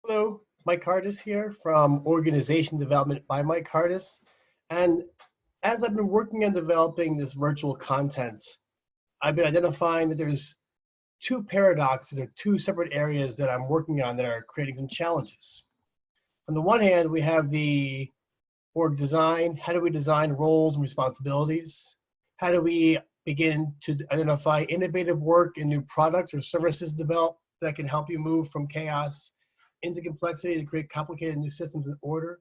Hello, Mike Cardis here from Organization Development by Mike Cardis. And as I've been working on developing this virtual content, I've been identifying that there's two paradoxes or two separate areas that I'm working on that are creating some challenges. On the one hand, we have the org design. How do we design roles and responsibilities? How do we begin to identify innovative work and new products or services developed that can help you move from chaos into complexity to create complicated new systems and order?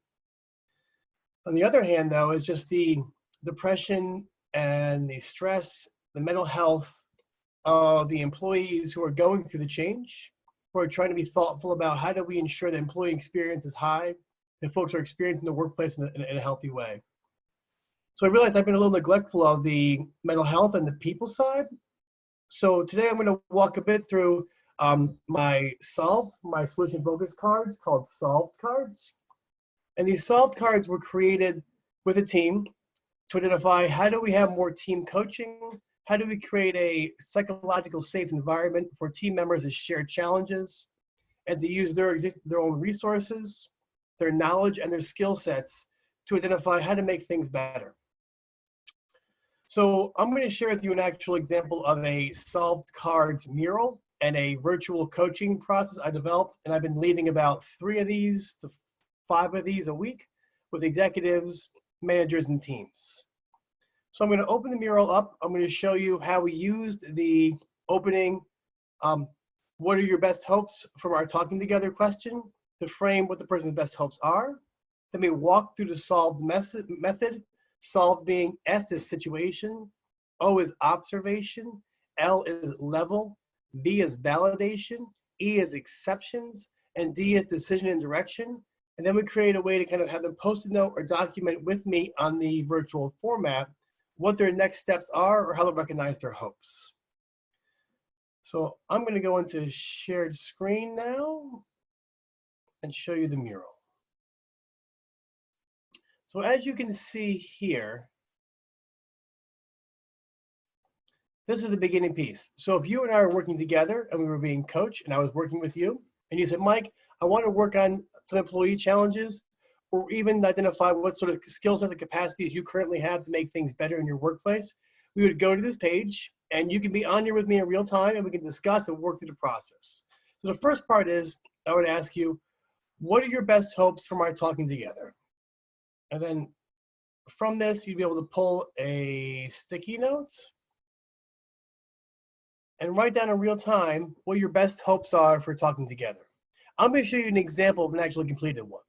On the other hand, though, is just the depression and the stress, the mental health of the employees who are going through the change, who are trying to be thoughtful about how do we ensure the employee experience is high, that folks are experiencing the workplace in a healthy way. So I realized I've been a little neglectful of the mental health and the people side. So today I'm going to walk a bit through my solution focus cards called Solved Cards. And these Solved Cards were created with a team to identify how do we have more team coaching, how do we create a psychological safe environment for team members to share challenges and to use their own resources, their knowledge and their skill sets to identify how to make things better. So I'm going to share with you an actual example of a Solved Cards mural and a virtual coaching process I developed, and I've been leading about 3 of these to 5 of these a week with executives, managers, and teams. So I'm going to open the mural up. I'm going to show you how we used the opening, what are your best hopes from our talking together question to frame what the person's best hopes are. Then we walk through the solved method. Solved being S is situation, O is observation, L is level, V is validation, E is exceptions, and D is decision and direction. And then we create a way to kind of have them post a note or document with me on the virtual format what their next steps are or how to recognize their hopes. So I'm going to go into shared screen now and show you the mural. So as you can see here, this is the beginning piece. So if you and I are working together and we were being coached and I was working with you and you said, Mike, I want to work on some employee challenges or even identify what sort of skill sets and capacities you currently have to make things better in your workplace, we would go to this page and you can be on here with me in real time and we can discuss and work through the process. So the first part is, I would ask you, what are your best hopes from our talking together? And then from this, you'd be able to pull a sticky note and write down in real time what your best hopes are for talking together. I'm going to show you an example of an actually completed one.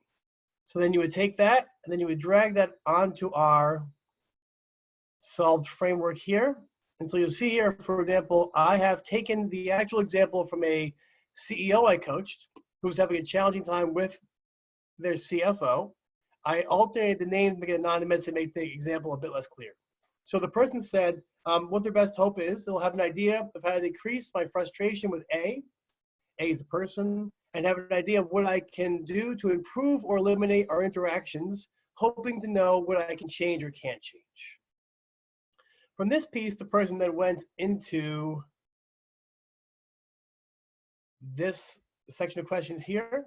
So then you would take that and then you would drag that onto our solved framework here. And so you'll see here, for example, I have taken the actual example from a CEO I coached who was having a challenging time with their CFO. I alternated the name to make it anonymous and make the example a bit less clear. So the person said what their best hope is, they'll have an idea of how to decrease my frustration with A is the person, and have an idea of what I can do to improve or eliminate our interactions, hoping to know what I can change or can't change. From this piece, the person then went into this section of questions here.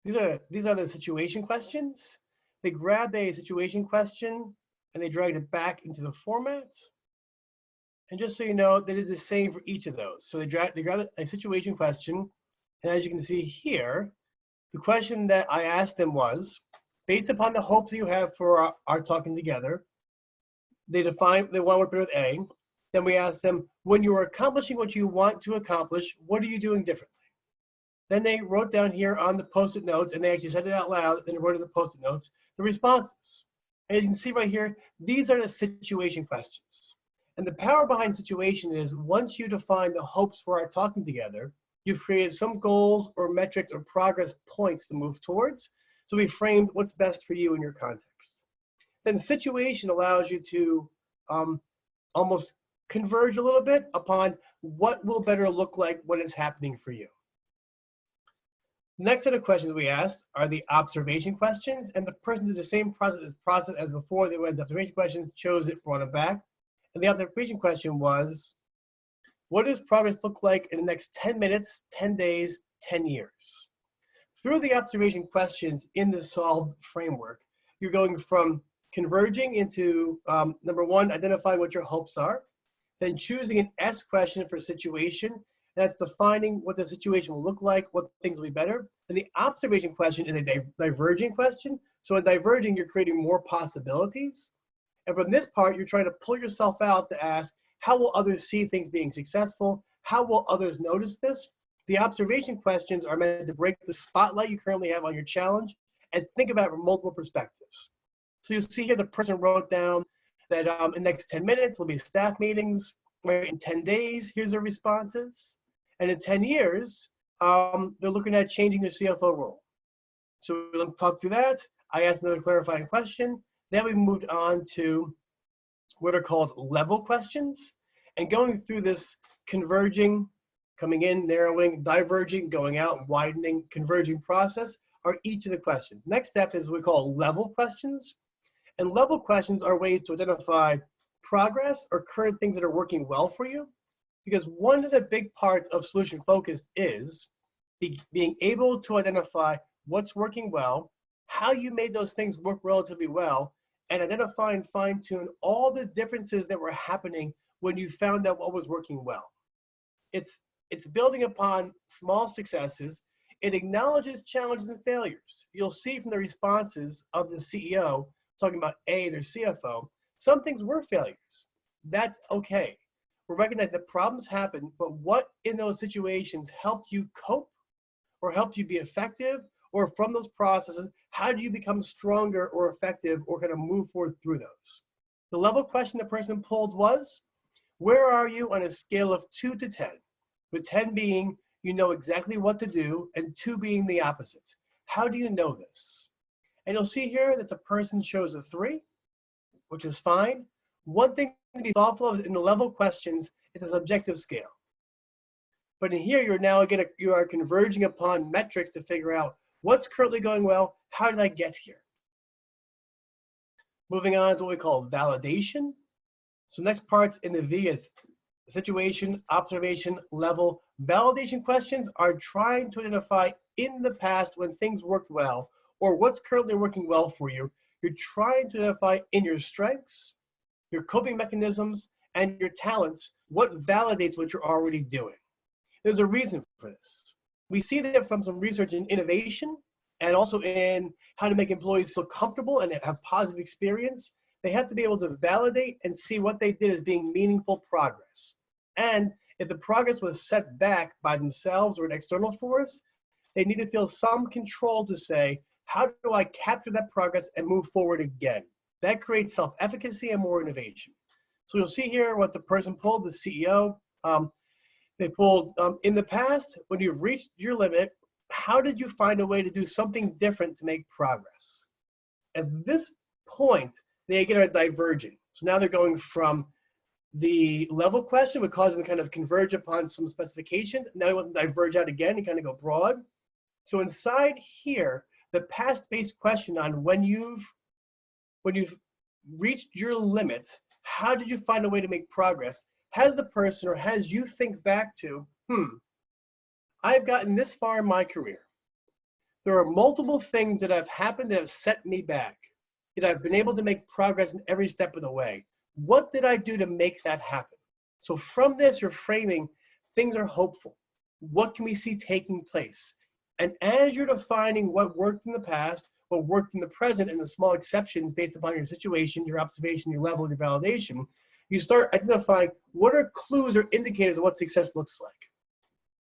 These are the situation questions. They grabbed a situation question and they dragged it back into the format. And just so you know, they did the same for each of those. So they grabbed a situation question, and as you can see here, the question that I asked them was, based upon the hopes you have for our talking together, they want to work with A. Then we asked them, when you are accomplishing what you want to accomplish, what are you doing differently? Then they wrote down here on the post-it notes, and they actually said it out loud, and they wrote in the post-it notes, the responses. And you can see right here, these are the situation questions. And the power behind situation is once you define the hopes for our talking together, you've created some goals or metrics or progress points to move towards. So we framed what's best for you in your context. Then situation allows you to almost converge a little bit upon what will better look like when it's happening for you. The next set of questions we asked are the observation questions, and the person did the same process as before. They went the observation questions, chose it, brought it back. And the observation question was, What does progress look like in the next 10 minutes, 10 days, 10 years? Through the observation questions in the SOLVE framework, you're going from converging into, number one, identifying what your hopes are, then choosing an S question for situation. That's defining what the situation will look like, what things will be better. And the observation question is a diverging question. So in diverging, you're creating more possibilities. And from this part, you're trying to pull yourself out to ask, how will others see things being successful? How will others notice this? The observation questions are meant to break the spotlight you currently have on your challenge and think about it from multiple perspectives. So you see here the person wrote down that in the next 10 minutes will be staff meetings. Right? In 10 days, here's their responses. And in 10 years, they're looking at changing their CFO role. So we'll talk through that. I asked another clarifying question. Then we moved on to what are called level questions. And going through this converging, coming in, narrowing, diverging, going out, widening, converging process are each of the questions. Next step is what we call level questions. And level questions are ways to identify progress or current things that are working well for you. Because one of the big parts of solution focused is being able to identify what's working well, how you made those things work relatively well, and identify and fine tune all the differences that were happening when you found out what was working well. It's building upon small successes. It acknowledges challenges and failures. You'll see from the responses of the CEO talking about their CFO, some things were failures. That's okay. We recognize that problems happen, but what in those situations helped you cope or helped you be effective, or from those processes, how do you become stronger or effective or kind of move forward through those? The level question the person pulled was, where are you on a scale of 2 to 10? With 10 being you know exactly what to do, and 2 being the opposite. How do you know this? And you'll see here that the person chose a 3, which is fine. One thing to be thoughtful of is in the level questions, it's a subjective scale. But in here, you are converging upon metrics to figure out what's currently going well, how did I get here? Moving on to what we call validation. So next part in the V is situation, observation, level. Validation questions are trying to identify in the past when things worked well, or what's currently working well for you. You're trying to identify in your strengths, your coping mechanisms, and your talents, what validates what you're already doing. There's a reason for this. We see that from some research in innovation and also in how to make employees feel comfortable and have positive experience. They have to be able to validate and see what they did as being meaningful progress. And if the progress was set back by themselves or an external force, they need to feel some control to say, how do I capture that progress and move forward again? That creates self-efficacy and more innovation. So you'll see here what the person pulled, the CEO. They pulled, in the past, when you've reached your limit, how did you find a way to do something different to make progress? At this point, they get a diverging. So now they're going from the level question, would cause them to kind of converge upon some specification. Now we want them to diverge out again and kind of go broad. So inside here, the past-based question on when you've reached your limit, how did you find a way to make progress? Has the person or has you think back to, I've gotten this far in my career. There are multiple things that have happened that have set me back. Yet I've been able to make progress in every step of the way. What did I do to make that happen? So from this, you're framing things are hopeful. What can we see taking place? And as you're defining what worked in the past, what worked in the present, and the small exceptions based upon your situation, your observation, your level, and your validation, you start identifying what are clues or indicators of what success looks like.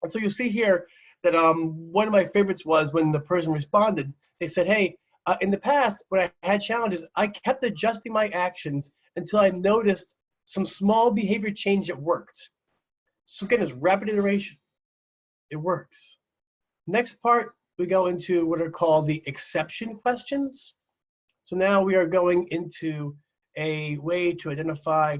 And so you see here that one of my favorites was when the person responded, they said, hey, in the past, when I had challenges, I kept adjusting my actions until I noticed some small behavior change that worked. So again, it's rapid iteration. It works. Next part, we go into what are called the exception questions. So now we are going into a way to identify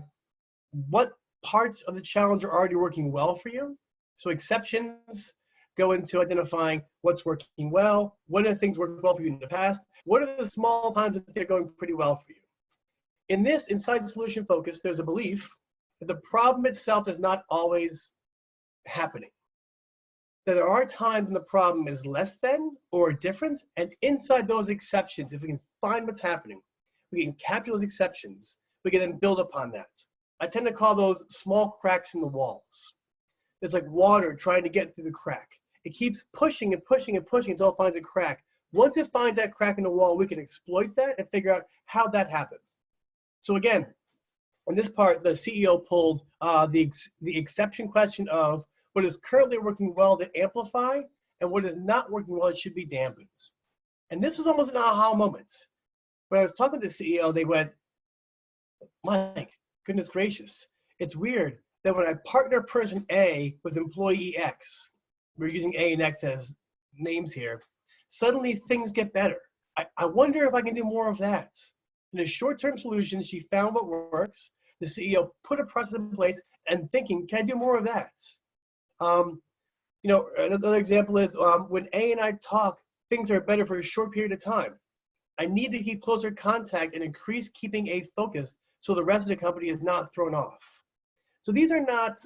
what parts of the challenge are already working well for you. So exceptions go into identifying what's working well, what are the things worked well for you in the past, what are the small times that they're going pretty well for you. In this, inside the solution focus, there's a belief that the problem itself is not always happening. That there are times when the problem is less than or different, and inside those exceptions, if we can find what's happening, we can capture those exceptions, we can then build upon that. I tend to call those small cracks in the walls. It's like water trying to get through the crack. It keeps pushing and pushing and pushing until it finds a crack. Once it finds that crack in the wall, we can exploit that and figure out how that happened. So again, in this part, the CEO pulled the exception question of what is currently working well to amplify and what is not working well, it should be dampened. And this was almost an aha moment. When I was talking to the CEO, they went, Mike, goodness gracious, it's weird that when I partner person A with employee X, we're using A and X as names here, suddenly things get better. I wonder if I can do more of that. In a short-term solution, she found what works. The CEO put a process in place and thinking, can I do more of that? Another example is when A and I talk, things are better for a short period of time. I need to keep closer contact and increase keeping A focused so the rest of the company is not thrown off. So these are not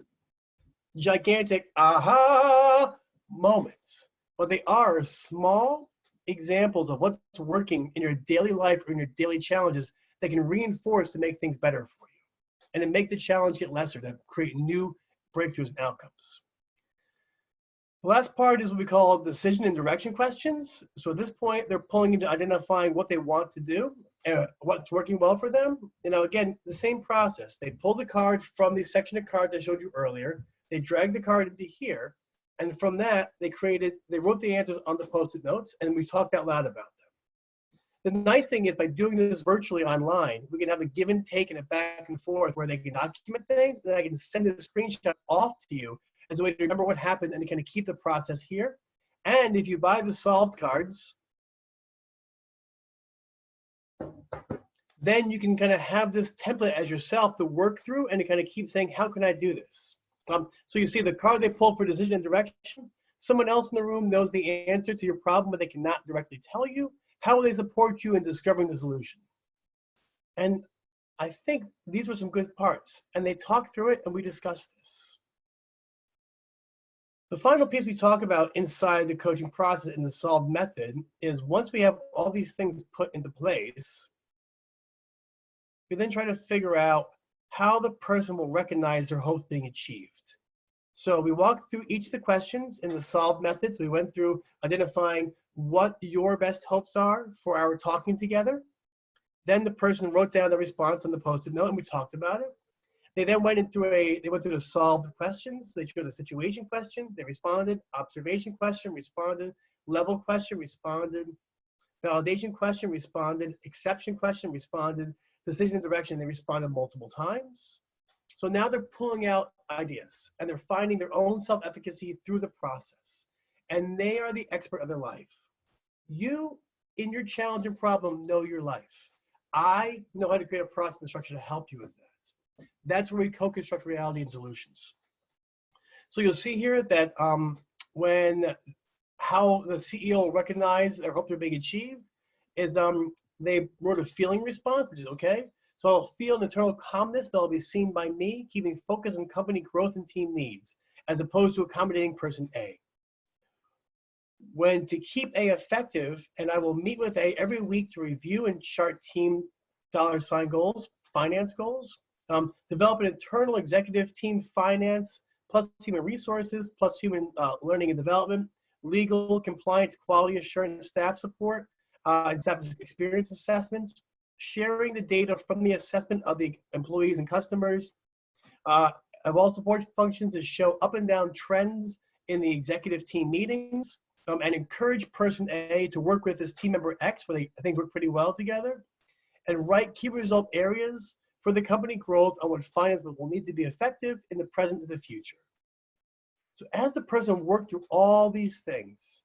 gigantic aha moments, but they are small examples of what's working in your daily life or in your daily challenges that can reinforce to make things better for you and to make the challenge get lesser, to create new breakthroughs and outcomes. The last part is what we call decision and direction questions. So at this point, they're pulling into identifying what they want to do, what's working well for them. Again, the same process. They pulled the card from the section of cards I showed you earlier. They dragged the card into here. And from that, they wrote the answers on the Post-it notes, and we talked out loud about them. The nice thing is by doing this virtually online, we can have a give and take and a back and forth where they can document things, and then I can send a screenshot off to you as a way to remember what happened and to kind of keep the process here. And if you buy the solved cards, then you can kind of have this template as yourself to work through and to kind of keep saying, how can I do this? So you see the card they pulled for decision and direction. Someone else in the room knows the answer to your problem, but they cannot directly tell you. How will they support you in discovering the solution? And I think these were some good parts. And they talked through it, and we discussed this. The final piece we talk about inside the coaching process in the solved method is once we have all these things put into place, we then try to figure out how the person will recognize their hopes being achieved. So we walked through each of the questions in the solved methods. We went through identifying what your best hopes are for our talking together. Then the person wrote down the response on the Post-it note, and we talked about it. They then went through the solved questions. They chose a situation question, they responded, observation question, responded, level question, responded, validation question, responded, exception question, responded, decision and direction, they responded multiple times. So now they're pulling out ideas and they're finding their own self-efficacy through the process. And they are the expert of their life. You, in your challenge and problem, know your life. I know how to create a process and structure to help you with that. That's where we co-construct reality and solutions. So you'll see here that how the CEO recognized their hopes are being achieved is they wrote a feeling response, which is okay. So I'll feel an internal calmness that will be seen by me, keeping focus on company growth and team needs, as opposed to accommodating person A. When to keep A effective, and I will meet with A every week to review and chart team $ goals, finance goals, develop an internal executive team finance, plus human resources, plus human learning and development, legal, compliance, quality assurance, staff support, and staff experience assessments, sharing the data from the assessment of the employees and customers, of all support functions to show up and down trends in the executive team meetings, and encourage person A to work with his team member X, where they, I think, work pretty well together, and write key result areas for the company growth on what finance will need to be effective in the present and the future. So as the person worked through all these things,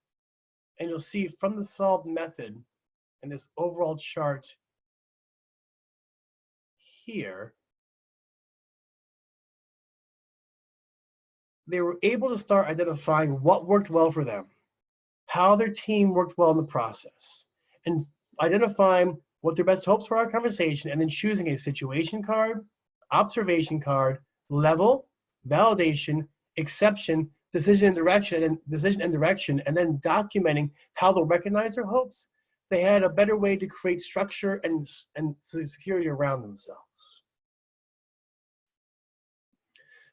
and you'll see from the solved method and this overall chart here, they were able to start identifying what worked well for them, how their team worked well in the process, and identifying what their best hopes for our conversation, and then choosing a situation card, observation card, level, validation, exception, decision and direction, and then documenting how they'll recognize their hopes, they had a better way to create structure and security around themselves.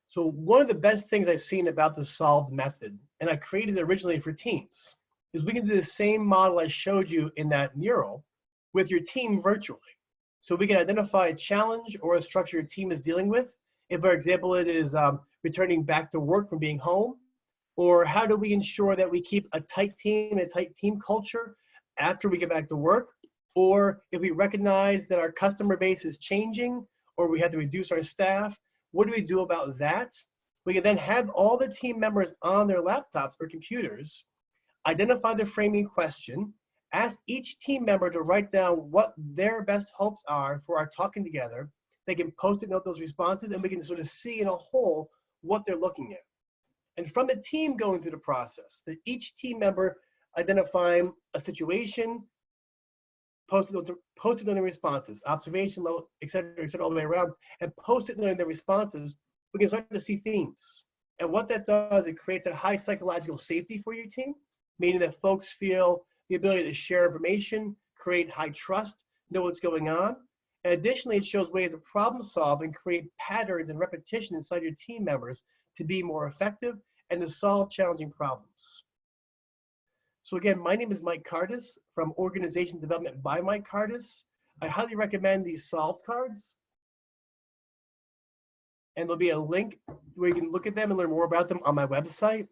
So one of the best things I've seen about the SOLVE method, and I created it originally for teams, is we can do the same model I showed you in that mural with your team virtually. So we can identify a challenge or a structure your team is dealing with. If, for example, it is returning back to work from being home, or how do we ensure that we keep a tight team culture after we get back to work, or if we recognize that our customer base is changing, or we have to reduce our staff, what do we do about that? We can then have all the team members on their laptops or computers, identify the framing question, ask each team member to write down what their best hopes are for our talking together. They can post-it note those responses, and we can sort of see in a whole what they're looking at. And from the team going through the process, that each team member identifying a situation, post-it noting the responses, observation, et cetera, all the way around, and post-it noting their responses, we can start to see themes. And what that does, it creates a high psychological safety for your team, meaning that folks feel the ability to share information, create high trust, know what's going on. And additionally, it shows ways to problem solve and create patterns and repetition inside your team members to be more effective and to solve challenging problems. So again, my name is Mike Cardis from Organization Development by Mike Cardis. I highly recommend these SOLVED cards. And there'll be a link where you can look at them and learn more about them on my website.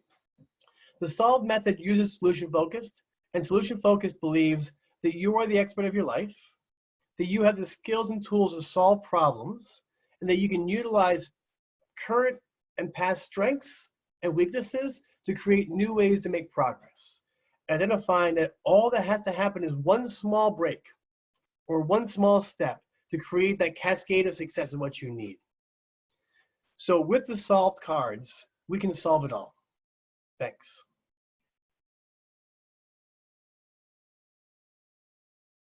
The SOLVE method uses solution-focused, and solution-focused believes that you are the expert of your life, that you have the skills and tools to solve problems, and that you can utilize current and past strengths and weaknesses to create new ways to make progress. Identifying that all that has to happen is one small break or one small step to create that cascade of success of what you need. So with the SOLVED cards, we can solve it all. Thanks.